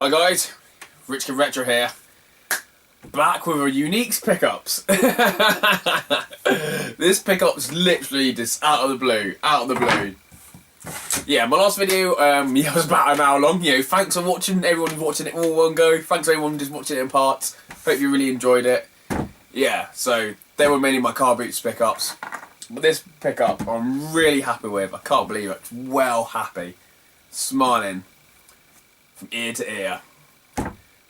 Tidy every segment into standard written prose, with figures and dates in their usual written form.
Hi guys, Richkingretro here, back with a Unique's pickups. This pickup's literally just out of the blue, Yeah, my last video, was about an hour long. Thanks for watching, everyone watching it all one go. Thanks everyone just watching it in parts. Hope you really enjoyed it. Yeah, so they were mainly my car boots pickups. But this pickup I'm really happy with. I can't believe it. Well happy. Smiling from ear to ear.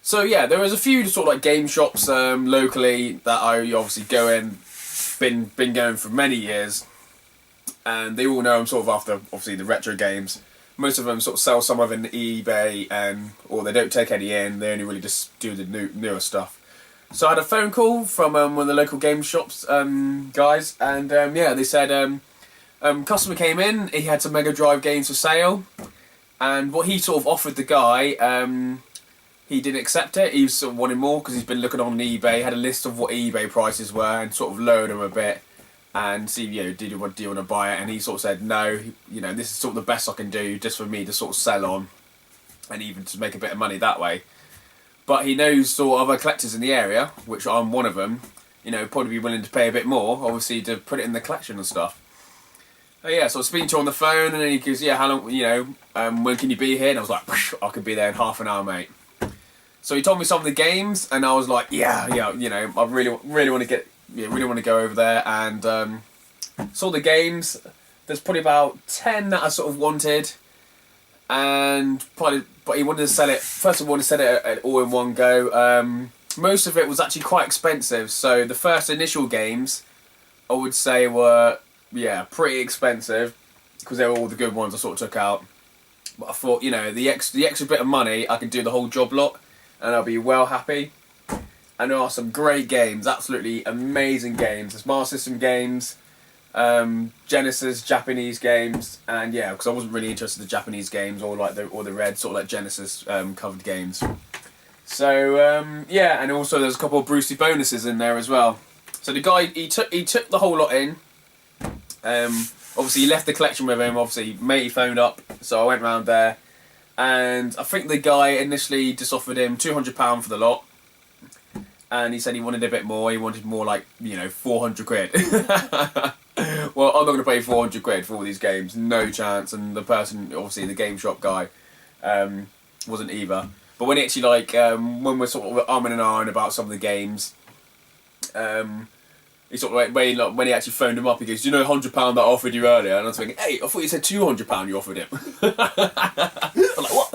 So yeah, there was a few sort of like game shops locally that I obviously go in. Been going for many years, and they all know I'm sort of after obviously the retro games. Most of them sort of sell some of it on eBay, or they don't take any in. They only really just do the newer stuff. So I had a phone call from one of the local game shops guys, and yeah, they said customer came in. He had some Mega Drive games for sale, and what he sort of offered the guy. He didn't accept it. He was sort of wanting more because he's been looking on eBay, had a list of what eBay prices were, and sort of lowered them a bit and see, do you want to buy it? And he sort of said no. This is sort of the best I can do just for me to sort of sell on, and even to make a bit of money that way. But he knows sort of other collectors in the area, which I'm one of them. Probably be willing to pay a bit more, obviously, to put it in the collection and stuff. Yeah, so I was speaking to him on the phone, and then he goes, "Yeah, how long? When can you be here?" And I was like, "I could be there in half an hour, mate." So he told me some of the games, and I was like, yeah, I really want to get, really want to go over there and saw the games. There's probably about 10 that I sort of wanted, and but he wanted to sell it. First of all, he wanted to sell it all in one go. Most of it was actually quite expensive, so the first initial games, I would say, were pretty expensive because they were all the good ones I sort of took out. But I thought, the extra bit of money, I could do the whole job lot, and I'll be well happy. And there are some great games, absolutely amazing games. There's Master System games, Genesis, Japanese games, and yeah, because I wasn't really interested in the Japanese games or the red sort of like Genesis covered games. So yeah, and also there's a couple of Brucey bonuses in there as well. So the guy he took the whole lot in. Obviously he left the collection with him. Obviously matey phoned up, so I went round there. And I think the guy initially just offered him £200 for the lot, and he said he wanted a bit more. He wanted more, like 400 quid. Well, I'm not going to pay 400 quid for all these games, no chance. And the person, obviously the game shop guy, wasn't either. But when he actually when we're sort of arming and ahhing about some of the games, he sort of when he actually phoned him up, he goes, "Do you know £100 that I offered you earlier?" And I was thinking, "Hey, I thought you said £200 you offered him." I'm like, "What?"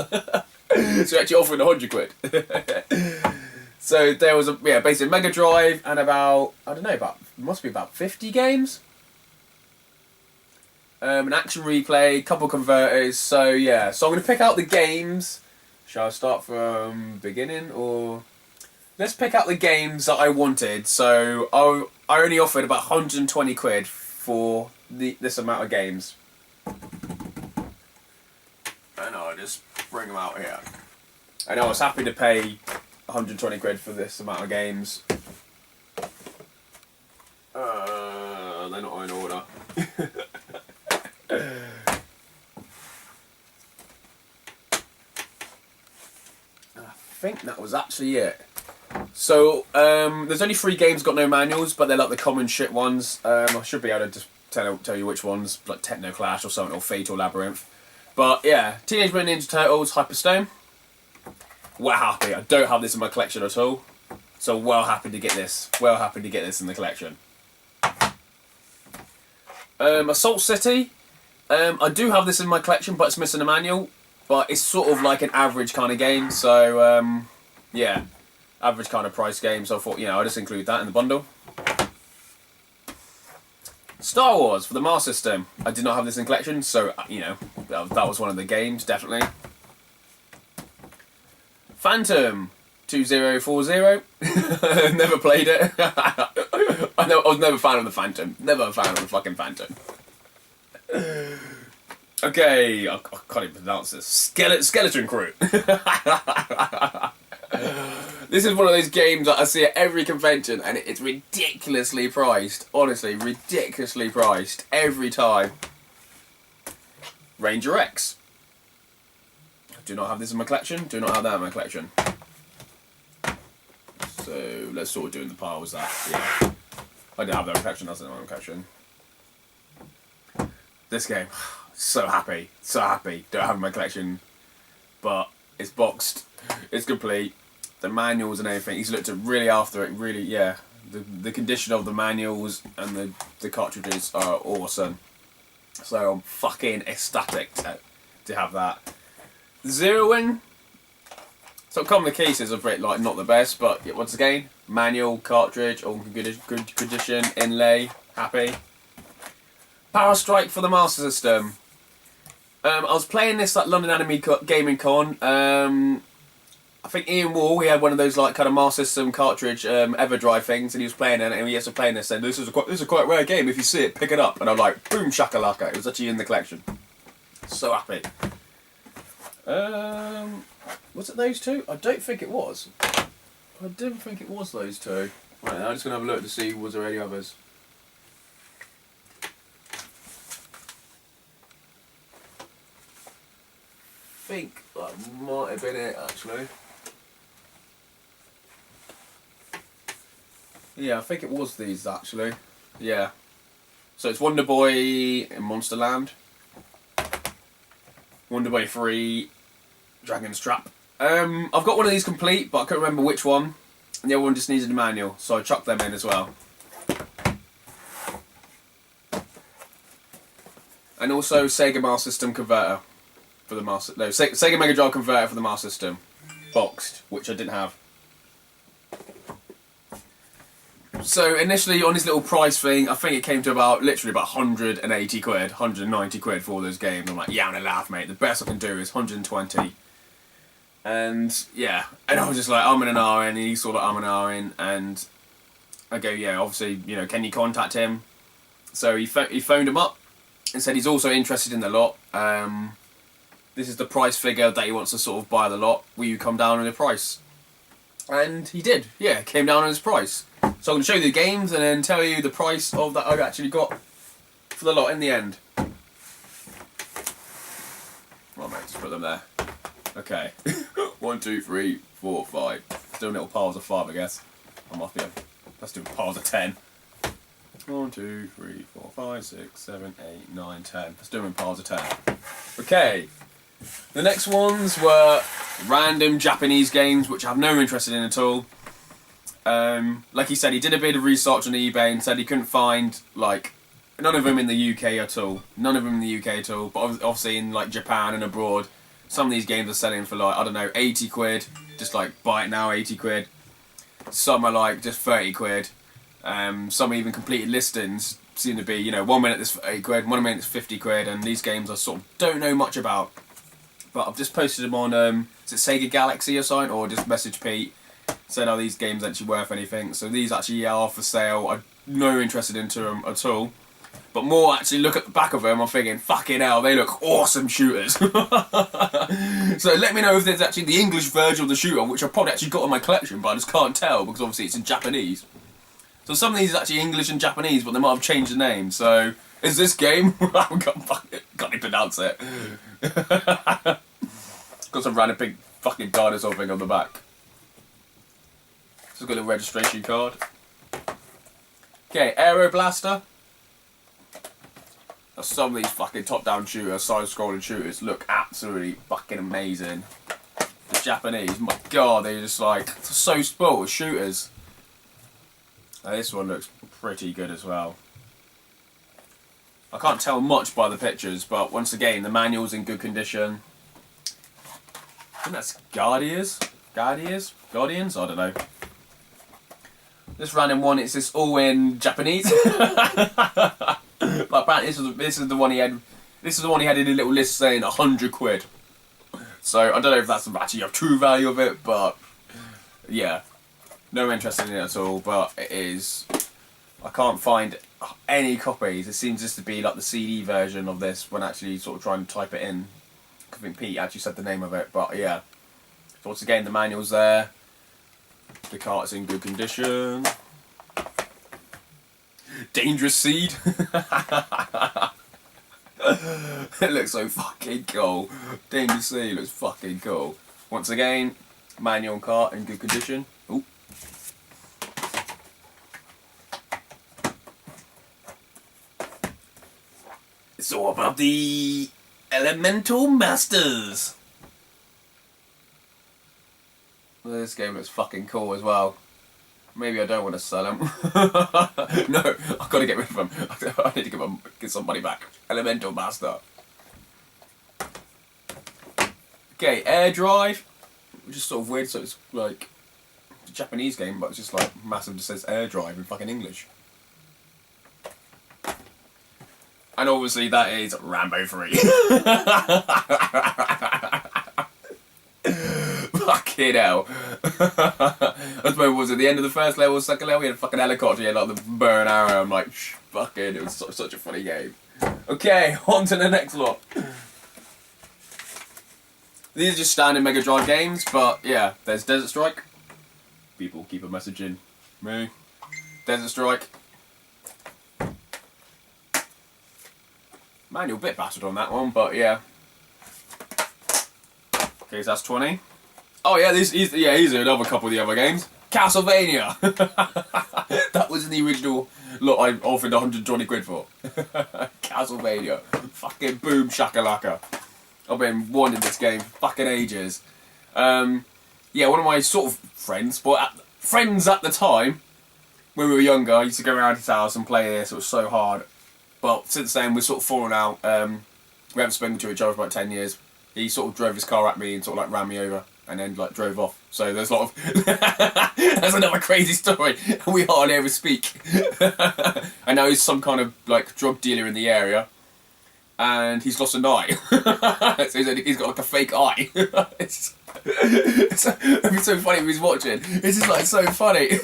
So he actually offered 100 quid. So there was basically Mega Drive and about must be about 50 games. An action replay, couple converters. So yeah, so I'm going to pick out the games. Shall I start from beginning or? Let's pick out the games that I wanted. So I only offered about 120 quid for this amount of games. And I'll just bring them out here. And I was happy to pay 120 quid for this amount of games. They're not in order. I think that was actually it. So, there's only 3 games got no manuals, but they're like the common shit ones. I should be able to just tell you which ones, like Techno Clash or something, or Fatal Labyrinth. But yeah, Teenage Mutant Ninja Turtles, Hyperstone. Well happy. I don't have this in my collection at all, so well happy to get this. Well happy to get this in the collection. Assault City. I do have this in my collection, but it's missing a manual. But it's sort of like an average kind of game, so yeah. Average kind of price game, so I thought, I'll just include that in the bundle. Star Wars for the Master System. I did not have this in collection, so, that was one of the games, definitely. Phantom 2040. Never played it. I was never a fan of the Phantom. Never a fan of the fucking Phantom. Okay, I can't even pronounce this. Skeleton Crew. This is one of those games that I see at every convention, and it's ridiculously priced. Honestly, ridiculously priced every time. Ranger X. Do not have this in my collection. Do not have that in my collection. So let's sort of do in the piles that. Yeah, I didn't have that in my collection. That's not in my collection. This game, so happy, so happy. Don't have it in my collection, but it's boxed. It's complete. The manuals and everything. He's looked at really after it. Really, yeah. The condition of the manuals and the cartridges are awesome. So I'm fucking ecstatic to have that. Zeroing. So some of the cases are like not the best, but once again, manual, cartridge, all good condition, inlay, happy. Power Strike for the Master System. I was playing this at London Anime Gaming Con. I think Ian Wall, he had one of those like kind of Master System cartridge EverDrive things, and he was playing it, and he was playing this, and this is a quite rare game. If you see it, pick it up. And I'm like, boom shakalaka. It was actually in the collection. So happy. Was it those two? I don't think it was. I didn't think it was those two. Right, now I'm just gonna have a look to see was there any others. I think that might have been it actually. Yeah, I think it was these actually. Yeah. So it's Wonder Boy in Monsterland. Wonder Boy 3, Dragon's Trap. I've got one of these complete, but I couldn't remember which one. And the other one just needed a manual, so I chucked them in as well. And also Sega Master System converter for the Master. No, Sega Mega Drive converter for the Master System, boxed, which I didn't have. So initially on this little price thing, I think it came to literally about 180 quid, 190 quid for all those games. I'm like, yeah, I'm gonna laugh, mate. The best I can do is 120. And yeah, and I was just like, I'm an R in, and he saw that I'm an R in, and I go, yeah, obviously, you know, can you contact him? So he phoned him up and said he's also interested in the lot. This is the price figure that he wants to sort of buy the lot. Will you come down on the price? And he did, yeah, came down on his price. So I'm going to show you the games and then tell you the price of that I've actually got for the lot in the end. Well, mate, just put them there. Okay. 1, 2, 3, 4, 5. Still little piles of 5, I guess. I must be. Let's do piles of 10. 1, 2, 3, 4, 5, 6, 7, 8, 9, 10. Let's do them in piles of 10. Okay. The next ones were random Japanese games, which I have no interest in at all. Like he said, he did a bit of research on eBay and said he couldn't find, like, none of them in the UK at all. None of them in the UK at all, but obviously in, like, Japan and abroad, some of these games are selling for, like, I don't know, 80 quid, just, like, buy it now, 80 quid. Some are, like, just 30 quid. Some even completed listings seem to be, you know, 1 minute it's 80 quid, 1 minute it's 50 quid, and these games I sort of don't know much about. But I've just posted them on, is it Sega Galaxy or something, or just message Pete. Said, are these games actually worth anything? So these actually are for sale. I'm no interested into them at all. But more actually look at the back of them, I'm thinking, fucking hell, they look awesome shooters. So let me know if there's actually the English version of the shooter, which I've probably actually got in my collection, but I just can't tell because obviously it's in Japanese. So some of these are actually English and Japanese, but they might have changed the name. So is this game? I can't even pronounce it. Got some random big fucking dinosaur thing on the back. Just got a registration card. Okay, Aero Blaster. Now, some of these fucking top-down shooters, side-scrolling shooters look absolutely fucking amazing. The Japanese, my god, they're just like so spoiled with shooters. Now, this one looks pretty good as well. I can't tell much by the pictures, but once again, the manual's in good condition. I think that's Guardians? I don't know. This random one, it's just all in Japanese. But apparently this is the one he had. This is the one he had in a little list saying 100 quid. So I don't know if that's actually a true value of it, but yeah, no interest in it at all. But it is. I can't find any copies. It seems just to be like the CD version of this when actually sort of trying to type it in. I think Pete actually said the name of it, but yeah. So once again, the manual's there. The cart's in good condition. Dangerous Seed. It looks so fucking cool. Danger Sea looks fucking cool. Once again, manual cart in good condition. Ooh. It's all about the Elemental Masters. This game looks fucking cool as well. Maybe I don't want to sell them. No, I've got to get rid of them. I need to get some money back. Elemental Master. Okay, Air Drive. Which is sort of weird, so it's like a Japanese game, but it's just like massive, just says Air Drive in fucking English. And obviously that is Rambo 3. Fucking hell. I suppose was at the end of the first level, second level, we had a fucking helicopter, you had like the burn arrow. I'm like, fucking, it was such a funny game. Okay, on to the next lot. These are just standard Mega Drive games, but yeah, there's Desert Strike. People keep a messaging me. Desert Strike. Manual bit bastard on that one, but yeah. Okay, so that's 20. Oh yeah, these are another couple of the other games. Castlevania! That was in the original lot I offered 120 quid for. Castlevania. Fucking boom shakalaka. I've been wanting this game for fucking ages. Yeah, one of my sort of friends at the time, when we were younger, I used to go around his house and play this. It was so hard. But since then, we've sort of fallen out. We haven't spoken to each other for about 10 years. He sort of drove his car at me and sort of like ran me over and then like drove off. So there's a lot of... That's another crazy story. We hardly ever speak. And now he's some kind of like drug dealer in the area. And he's lost an eye. So he's got like a fake eye. It'd be so funny if he's watching. It's just like so funny.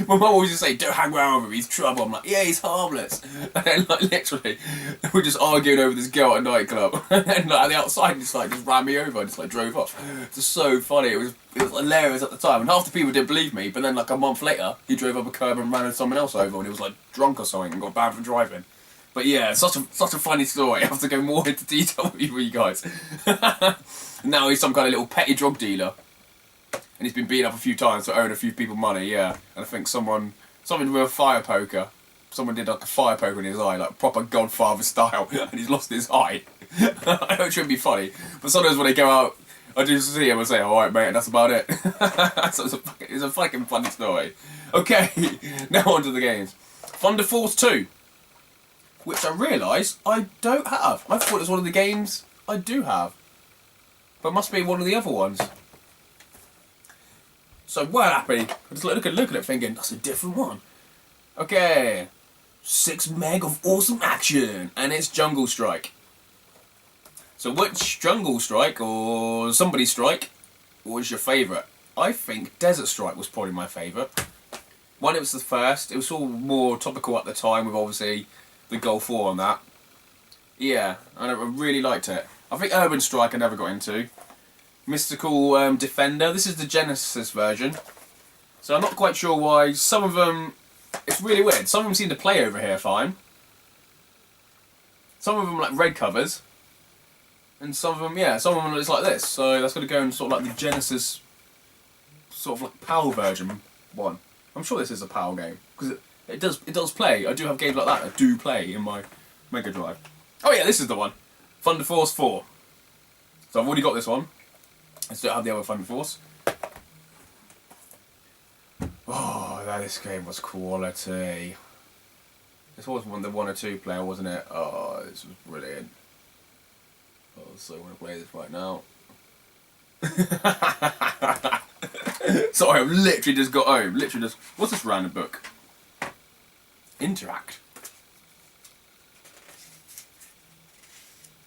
My mum always just say, don't hang around with him, he's trouble. I'm like, yeah, he's harmless. And then like literally, we're just arguing over this girl at a nightclub. And then like, on the outside, just ran me over and just like drove off. It's just so funny. It was hilarious at the time. And half the people didn't believe me. But then like a month later, he drove up a curb and ran someone else over. And he was like drunk or something and got banned from driving. But yeah, such a funny story. I have to go more into detail with you guys. Now he's some kind of little petty drug dealer. And he's been beaten up a few times for owing a few people money, yeah. And I think something with a fire poker. Someone did like a fire poker in his eye, like proper Godfather style, and he's lost his eye. I know it shouldn't be funny, but sometimes when they go out, I do see him and say, alright mate, and that's about it. So it's a fucking funny story. Okay, now on to the games. Thunder Force 2, which I realise I don't have. I thought it was one of the games I do have. But it must be one of the other ones. So we're happy. I just look at it thinking, that's a different one. Okay. 6 meg of awesome action. And it's Jungle Strike. So which Jungle Strike or Somebody Strike was your favourite? I think Desert Strike was probably my favourite. One, it was the first. It was all more topical at the time with obviously the Gulf War on that. Yeah, and I really liked it. I think Urban Strike I never got into. Mystical Defender. This is the Genesis version. So I'm not quite sure why. Some of them, it's really weird. Some of them seem to play over here fine. Some of them like red covers. And some of them, yeah, some of them looks like this. So that's going to go in sort of like the Genesis, sort of like PAL version one. I'm sure this is a PAL game. Because it does play. I do have games like that that do play in my Mega Drive. Oh yeah, this is the one. Thunder Force 4. So I've already got this one. I still have the other Thunder Force. Oh, this game was quality. This was the 1 or 2 player, wasn't it? Oh, this was brilliant. Oh, I so want to play this right now. Sorry, I've literally just got home. Literally just... What's this random book? Interact.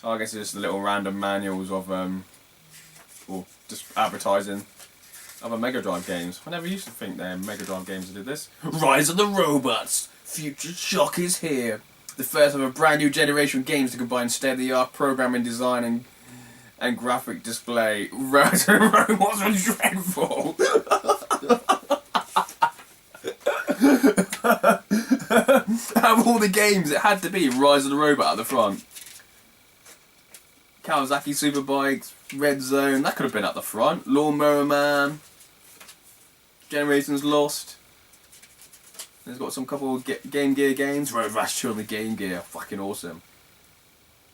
Oh, I guess it's just the little random manuals of... or just advertising other Mega Drive games. I never used to think they're Mega Drive games that did this. Rise of the Robots! Future Shock is here! The first of a brand new generation of games to combine state-of-the-art programming design and graphic display. Rise of the Robots was dreadful! out of all the games, it had to be Rise of the Robot at the front. Kawasaki Superbikes, Red Zone, that could have been at the front. Lawnmower Man, Generations Lost. There's got some couple of Game Gear games. Road Rash 2 on the Game Gear, fucking awesome.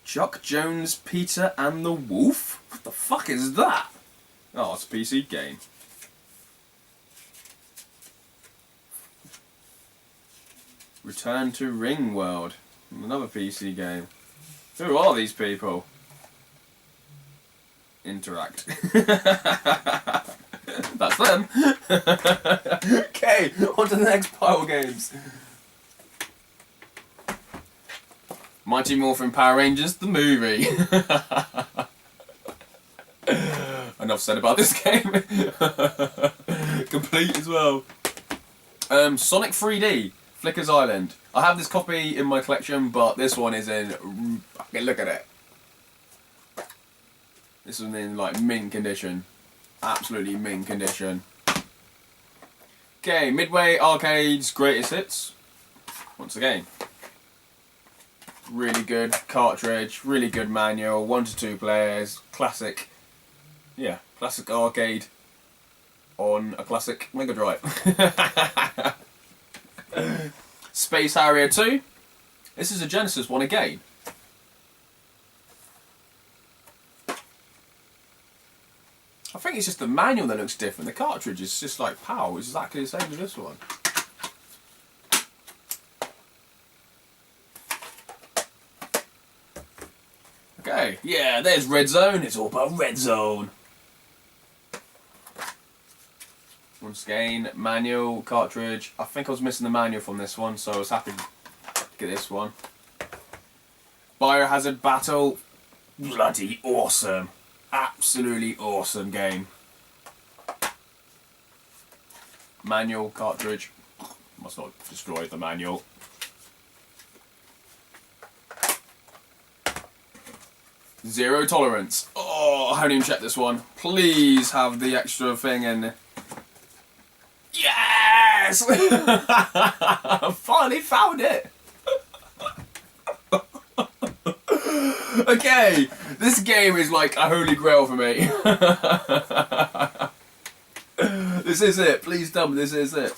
Chuck Jones, Peter and the Wolf? What the fuck is that? Oh, it's a PC game. Return to Ring World, another PC game. Who are these people? Interact. That's them. Okay, on to the next pile of games. Mighty Morphin Power Rangers, the movie. Enough said about this game. Complete as well. Sonic 3D, Flicker's Island. I have this copy in my collection, but this one is in... Look at it. This is in like mint condition. Absolutely mint condition. Okay, Midway Arcade's Greatest Hits. Once again. Really good cartridge, really good manual, 1 to 2 players, classic. Yeah, classic arcade on a classic Mega Drive. Space Harrier 2. This is a Genesis one again. I think it's just the manual that looks different. The cartridge is just like pow, it's exactly the same as this one. Okay, yeah, there's Red Zone. It's all about Red Zone. Once again, manual, cartridge. I think I was missing the manual from this one, so I was happy to get this one. Biohazard Battle. Bloody awesome. Absolutely awesome game. Manual, cartridge. Must not destroy the manual. Zero Tolerance. Oh, I haven't even checked this one. Please have the extra thing in. Yes! I finally found it! Okay, this game is like a holy grail for me. This is it. Please tell me this is it.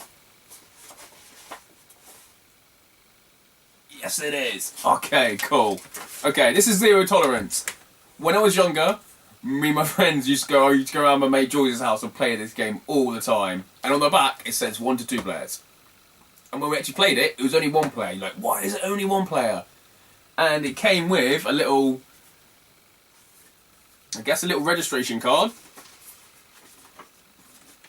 Yes, it is. Okay, cool. Okay, this is Zero Tolerance. When I was younger, me and my friends used to go around my mate George's house and play this game all the time. And on the back, it says 1 to 2 players. And when we actually played it, it was only 1 player. You're like, why is it only 1 player? And it came with a little, I guess a little registration card,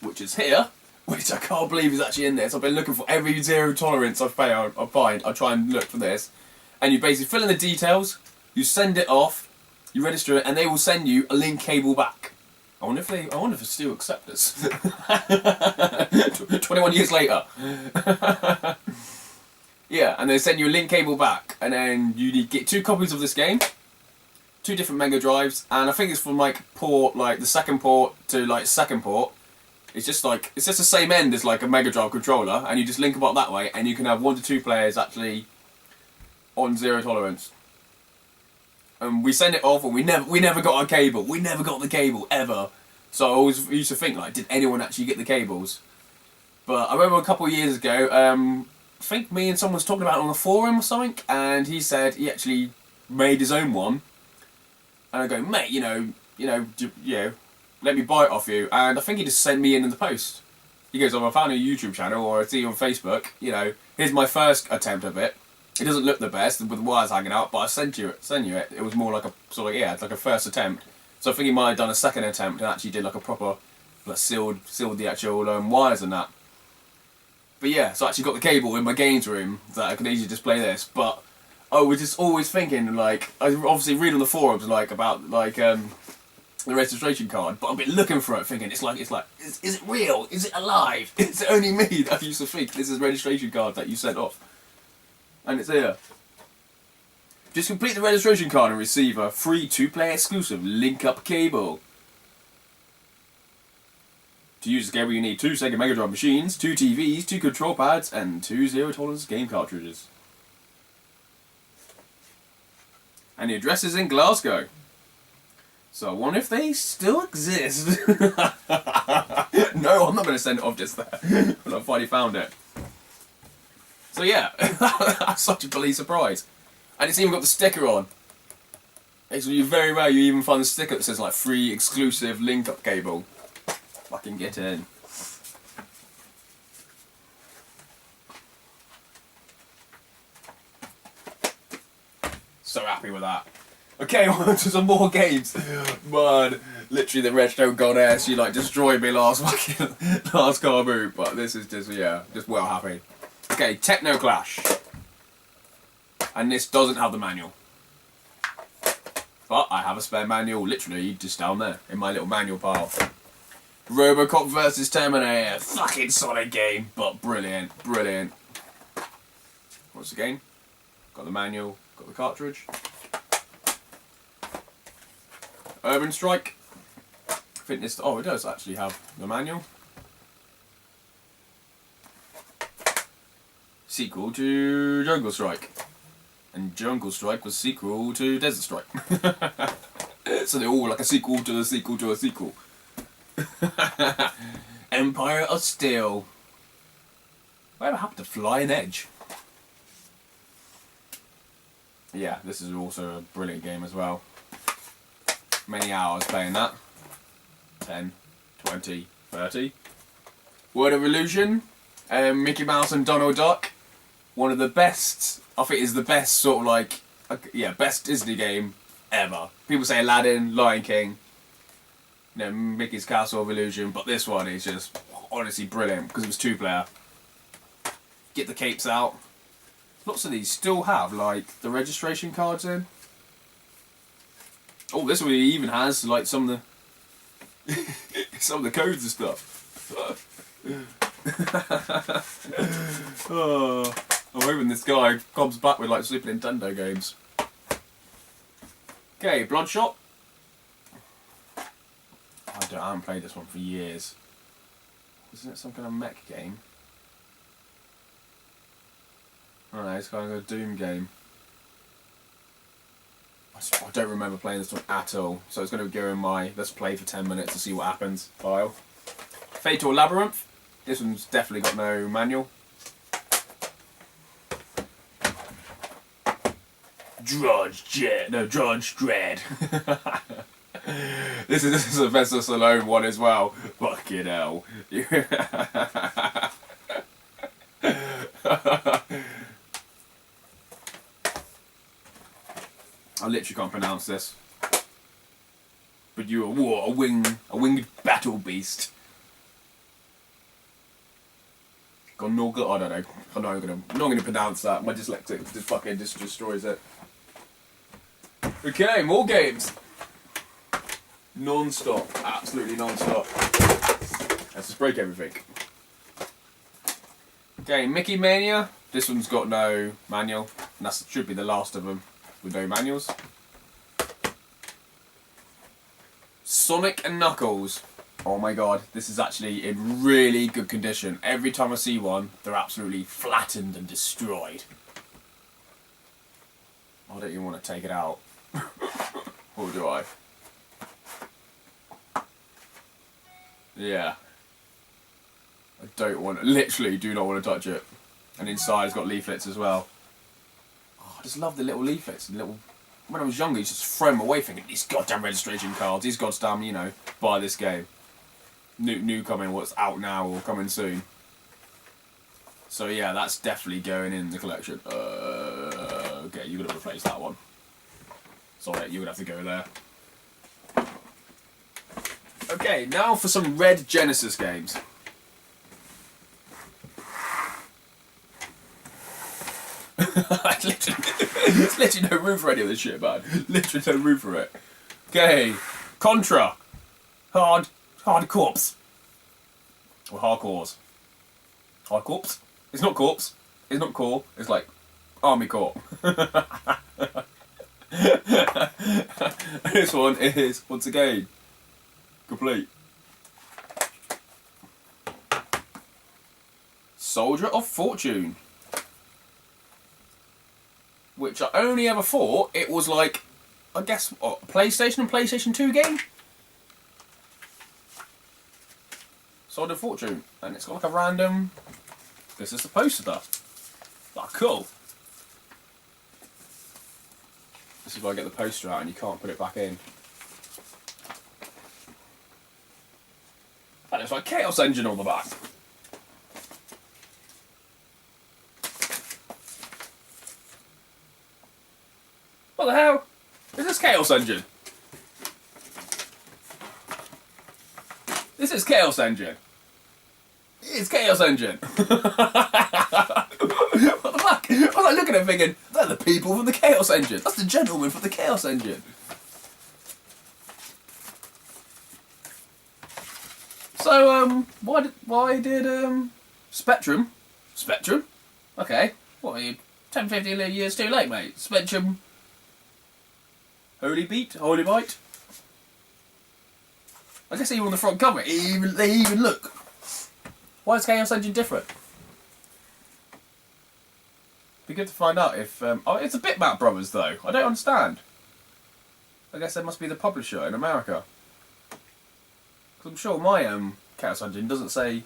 which is here, which I can't believe is actually in this. I've been looking for every Zero Tolerance I find. I try and look for this. And you basically fill in the details, you send it off, you register it, and they will send you a link cable back. I wonder if they still accept us. 21 years later. Yeah, and they send you a link cable back, and then you need to get 2 copies of this game, 2 different Mega Drives, and I think it's from like port, like the second port to like second port. It's just the same end as like a Mega Drive controller, and you just link them up that way, and you can have 1 to 2 players actually on Zero Tolerance. And we send it off, and we never got our cable. We never got the cable ever. So I always used to think like, did anyone actually get the cables? But I remember a couple of years ago, I think me and someone was talking about it on a forum or something, and he said he actually made his own one. And I go, mate, you know, let me buy it off you. And I think he just sent me in the post. He goes, oh, I found a YouTube channel, or I see you on Facebook. You know, here's my first attempt of it. It doesn't look the best with the wires hanging out, but I sent you it. It was more like a sort of it's like a first attempt. So I think he might have done a second attempt and actually did like a proper, like sealed the actual wires and that. But yeah, so I actually got the cable in my games room that I could easily just play this. But I was just always thinking, like, I obviously read on the forums like about like the registration card, but I've been looking for it, thinking is it real? Is it alive? Is it only me that used to think this is a registration card that you sent off? And it's here. Just complete the registration card and receive a free 2-player exclusive link-up cable. To use the cable you need 2 Sega Mega Drive machines, 2 TVs, 2 control pads, and 2 Zero Tolerance game cartridges. And the address is in Glasgow. So I wonder if they still exist. No, I'm not going to send it off just there. But I finally found it. So yeah, that's such a bloody surprise. And it's even got the sticker on. It's very rare you even find a sticker that says like free exclusive link-up cable. Fucking get in. So happy with that. Okay, on to some more games. Man, literally the retro goddess, you like destroyed me last car boot, but this is just, yeah, just well happy. Okay, Techno Clash. And this doesn't have the manual. But I have a spare manual, literally just down there, in my little manual pile. Robocop vs Terminator. Fucking solid game, but brilliant, brilliant. What's the game? Got the manual, got the cartridge. Urban Strike. Fitness. Oh, it does actually have the manual. Sequel to Jungle Strike. And Jungle Strike was sequel to Desert Strike. So they're all like a sequel to a sequel to a sequel. Empire of Steel. Whatever happened to Flying Edge? Yeah, this is also a brilliant game as well. Many hours playing that. 10, 20, 30. Word of Illusion. Mickey Mouse and Donald Duck. One of the best, I think is the best sort of like, yeah, best Disney game ever. People say Aladdin, Lion King, you know, Mickey's Castle of Illusion, but this one is just honestly brilliant because it was 2-player. Get the capes out. Lots of these still have like the registration cards in. Oh, this one even has like some of the codes and stuff. Oh, I'm hoping this guy comes back with like Super Nintendo games. Okay, Bloodshot. I haven't played this one for years. Isn't it some kind of mech game? I don't know, it's kind of a Doom game. I don't remember playing this one at all, so it's going to go in my let's play for 10 minutes to see what happens file. Fatal Labyrinth. This one's definitely got no manual. Drudge Dread. This is a Sylvester Stallone one as well. Fucking hell. I literally can't pronounce this. But you are what? A winged battle beast. God, no good. I don't know. I'm not gonna pronounce that. My dyslexic just fucking destroys it. Okay, more games. Non-stop, absolutely non-stop. Let's just break everything. Okay, Mickey Mania. This one's got no manual, and that should be the last of them with no manuals. Sonic and Knuckles. Oh my god, this is actually in really good condition. Every time I see one, they're absolutely flattened and destroyed. I don't even want to take it out. Or do I? Yeah. I don't want to, literally do not want to touch it. And inside it's got leaflets as well. Oh, I just love the little leaflets. When I was younger, I used to just throw them away thinking, these goddamn registration cards, these goddamn, you know, buy this game. New coming, what's out now or coming soon. So yeah, that's definitely going in the collection. Okay, you're going to replace that one. Sorry, you're going to have to go there. Okay, now for some Red Genesis games. There's literally no room for any of this shit, man. Literally no room for it. Okay, Contra. Hard Corpse. Or Hardcores. Hard Corpse? It's not Corpse. It's not Core. It's like Army Corps. This one is, once again, complete. Soldier of Fortune. which I only ever thought it was like, I guess, what, PlayStation and PlayStation 2 game? Sword of Fortune. And it's got like a random... This is the poster. Oh, cool. This is where I get the poster out and you can't put it back in. That looks like Chaos Engine on the back. What the hell? Is this Chaos Engine? This is Chaos Engine. It's Chaos Engine. What the fuck? I was like looking at it thinking, they're the people from the Chaos Engine. That's the gentleman from the Chaos Engine. So, why did Spectrum? Okay. What are you, 10, 15 years too late, mate? Spectrum. Holy Bite? I guess even on the front cover, they even look. Why is Chaos Engine different? Be good to find out if... oh, it's a Bitmap Brothers, though. I don't understand. I guess they must be the publisher in America. Because I'm sure my Chaos Engine doesn't say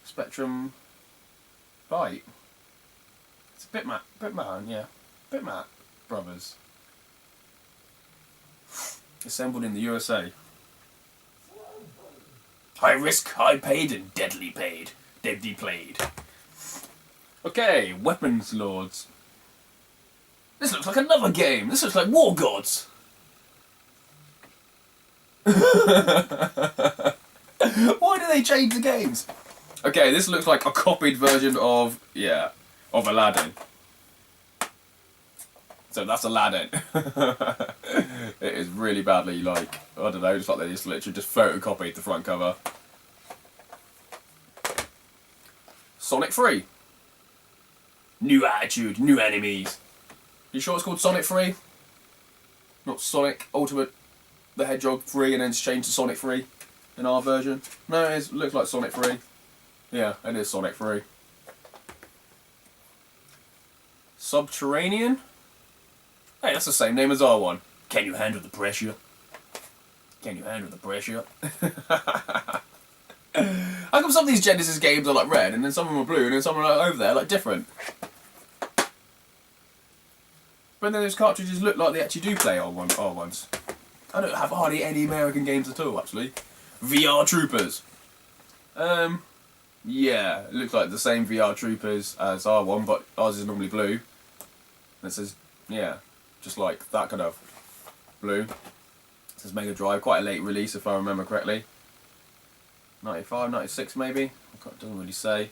Spectrum Byte. It's a Bitmap, yeah. Bitmap Brothers. Assembled in the USA. High risk, high paid, and deadly paid. Deadly played. Okay, Weapons Lords. This looks like another game. This looks like War Gods. Why do they change the games? Okay, this looks like a copied version of, yeah, of Aladdin. So that's Aladdin. It is really badly, like, I don't know, just like they just literally just photocopied the front cover. Sonic 3. New attitude, new enemies. You sure it's called Sonic 3? Not Sonic Ultimate the Hedgehog 3 and then it's changed to Sonic 3 in our version? No, it looks like Sonic 3. Yeah, it is Sonic 3. Subterranean? Hey, that's the same name as our one. Can you handle the pressure? Can you handle the pressure? How come some of these Genesis games are like red and then some of them are blue and then some are like over there like different? But then those cartridges look like they actually do play our ones. I don't have hardly any American games at all actually. VR Troopers. Yeah, it looks like the same VR Troopers as our one, but ours is normally blue. And it says, yeah, just like that kind of blue. It says Mega Drive, quite a late release if I remember correctly. 95, 96 maybe? It doesn't really say.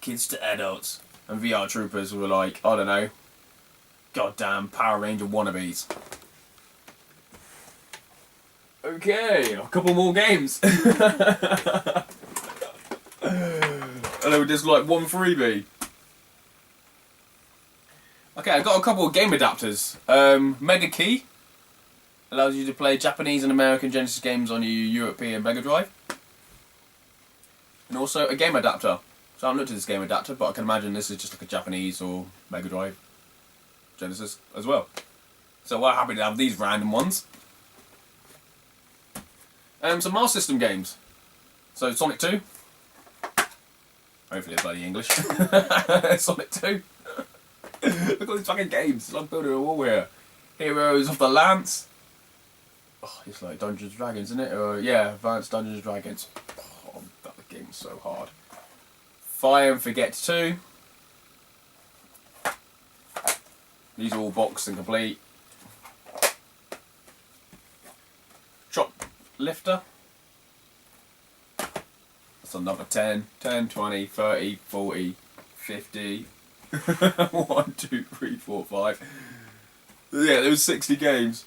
Kids to adults. And VR Troopers were like, I don't know, goddamn Power Ranger wannabes. Okay, a couple more games. And they were just like one freebie. Okay, I've got a couple of game adapters. Mega Key allows you to play Japanese and American Genesis games on your European Mega Drive. And also a game adapter. So I haven't looked at this game adapter, but I can imagine this is just like a Japanese or Mega Drive Genesis as well. So we're happy to have these random ones. Some Master System games. So Sonic 2. Hopefully it's bloody English. Sonic 2. Look at all these fucking games. It's like building a wall here. Heroes of the Lance. Oh, it's like Dungeons and Dragons, isn't it? Or, yeah, Advanced Dungeons and Dragons. Oh, that game's so hard. Fire and Forget 2. These are all boxed and complete. Shoplifter. That's another 10, 20, 30, 40, 50. 1, 2, 3, 4, 5. Yeah, there was 60 games.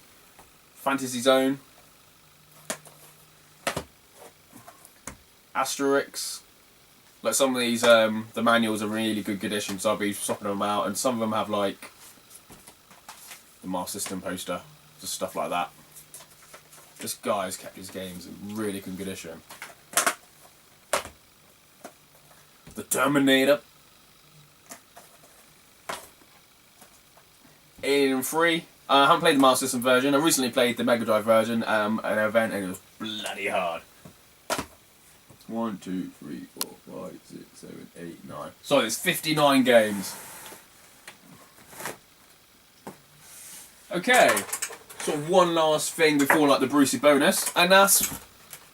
Fantasy Zone. Asterix. Like some of these, the manuals are really good condition, so I'll be swapping them out, and some of them have like the Master System poster, just stuff like that. This guy's kept his games in really good condition. The Terminator. in 3. I haven't played the Master System version. I recently played the Mega Drive version at an event, and it was bloody hard. 1, 2, 3, 4, 5, 6, 7, 8, 9. So there's 59 games. Okay, sort of one last thing before like the Brucey bonus, and that's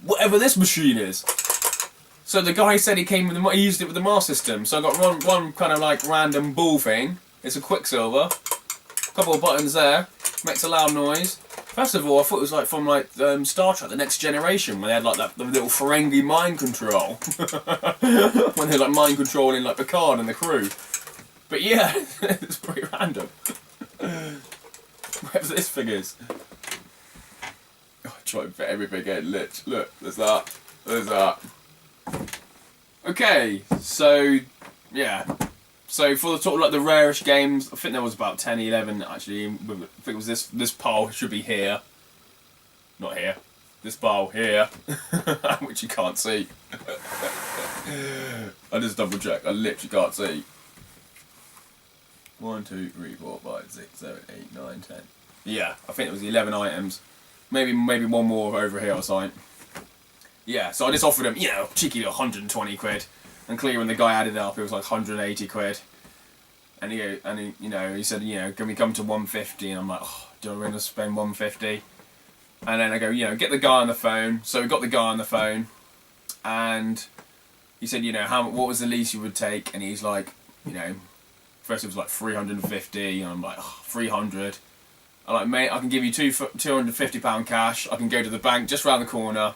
whatever this machine is. So the guy said he used it with the Master System. So I got one kind of like random ball thing. It's a Quicksilver. Couple of buttons there. Makes a loud noise. First of all, I thought it was like from like Star Trek: The Next Generation, where they had like the little Ferengi mind control, when they're like mind controlling like Picard and the crew. But yeah, it's pretty random. Whatever this thing is. Oh, I try and fit everything in. Look, there's that. There's that. Okay, so yeah. So for the sort of like the rarest games, I think there was about 10, 11 actually. I think it was this pile should be here. Not here. This pile here, which you can't see. I just double check. I literally can't see. 1, 2, 3, 4, 5, 6, 7, 8, 9, 10. Yeah, I think it was 11 items. Maybe one more over here or something. Yeah, so I just offered him, you know, cheeky 120 quid. And clearly when the guy added it up, it was like 180 quid. And he said, you know, can we come to 150? And I'm like, oh, do I really spend 150? And then I go, you know, get the guy on the phone. So we got the guy on the phone. And he said, you know, what was the least you would take? And he's like, you know, first it was like 350. And I'm like, oh, 300. I'm like, mate, I can give you £250 cash. I can go to the bank just round the corner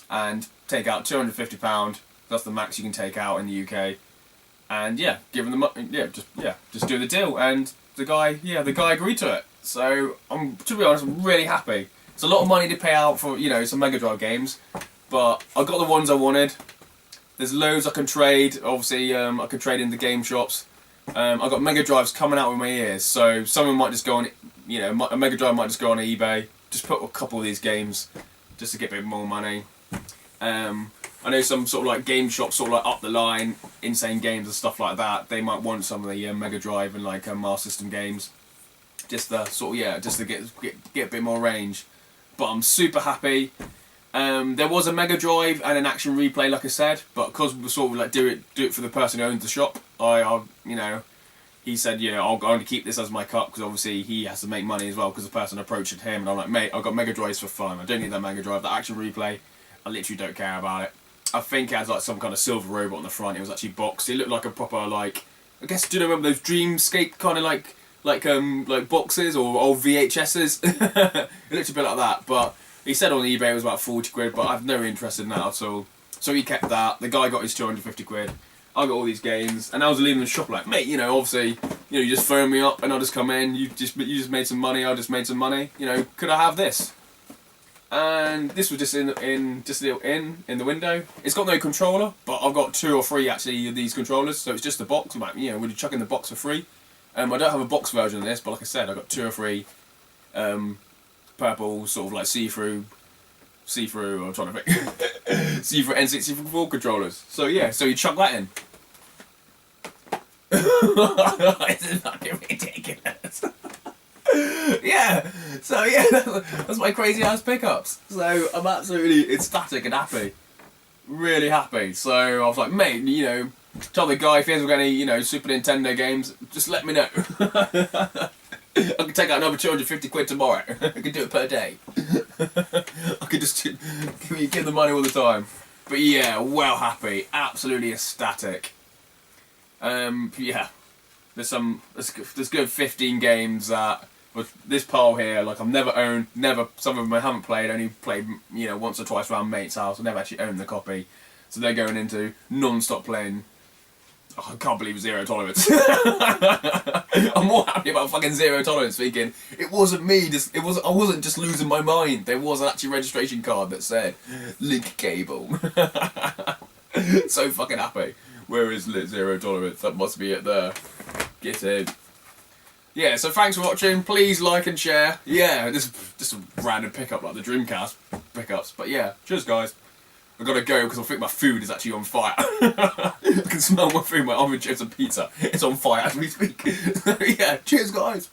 and take out £250. That's the max you can take out in the UK, and yeah, give him the money. Just do the deal. And the guy agreed to it. So to be honest, I'm really happy. It's a lot of money to pay out for, you know, some Mega Drive games, but I got the ones I wanted. There's loads I can trade. Obviously, I can trade in the game shops. I got Mega Drives coming out with my ears, so someone might just go on, you know, a Mega Drive might just go on eBay, just put a couple of these games, just to get a bit more money. I know some sort of like game shops, sort of like up the line, insane games and stuff like that. They might want some of the Mega Drive and like Master System games, just to sort of just to get a bit more range. But I'm super happy. There was a Mega Drive and an Action Replay, like I said, but because we sort of like do it for the person who owns the shop, you know, he said, you know, I'll go and keep this as my cup because obviously he has to make money as well because the person approached him, and I'm like, mate, I've got Mega Drives for fun. I don't need that Mega Drive. The Action Replay, I literally don't care about it. I think it has like some kind of silver robot on the front. It was actually boxed. It looked like a proper like, I guess, do you remember those Dreamscape kind of like boxes or old VHSs? It looked a bit like that. But he said on eBay it was about 40 quid, but I've no interest in that at all. So he kept that. The guy got his 250 quid. I got all these games, and I was leaving the shop like, mate, you know, obviously, you know, you just phone me up and I'll just come in. You just made some money. I just made some money. You know, could I have this? And this was just in the window. It's got no controller, but I've got 2 or 3 actually of these controllers, so it's just a box. I'm like, you know, would you chuck in the box for free? I don't have a box version of this, but like I said, I've got 2 or 3 purple sort of like see-through. I'm trying to think. See-through N64 controllers. So yeah, so you chuck that in. This is fucking ridiculous. Yeah, so yeah, that's my crazy ass pickups. So I'm absolutely ecstatic and happy, really happy. So I was like, mate, you know, tell the guy if he hasn't got any, you know, Super Nintendo games, just let me know. I can take out another 250 quid tomorrow. I can do it per day. I could just give the money all the time. But yeah, well happy, absolutely ecstatic. Yeah, there's good 15 games that. With this pile here, like I've never owned, some of them I haven't played, only played, you know, once or twice around mate's house. I've never actually owned the copy. So they're going into non-stop playing. Oh, I can't believe Zero Tolerance. I'm more happy about fucking Zero Tolerance thinking, it wasn't me, I wasn't just losing my mind. There was an actual registration card that said, link cable. So fucking happy. Where is Zero Tolerance? That must be it there. Get in. Yeah, so thanks for watching. Please like and share. Yeah, this is just a random pickup like the Dreamcast pickups. But yeah, cheers guys. I've got to go because I think my food is actually on fire. I can smell my food, my oven chips and pizza. It's on fire as we speak. Yeah, cheers guys.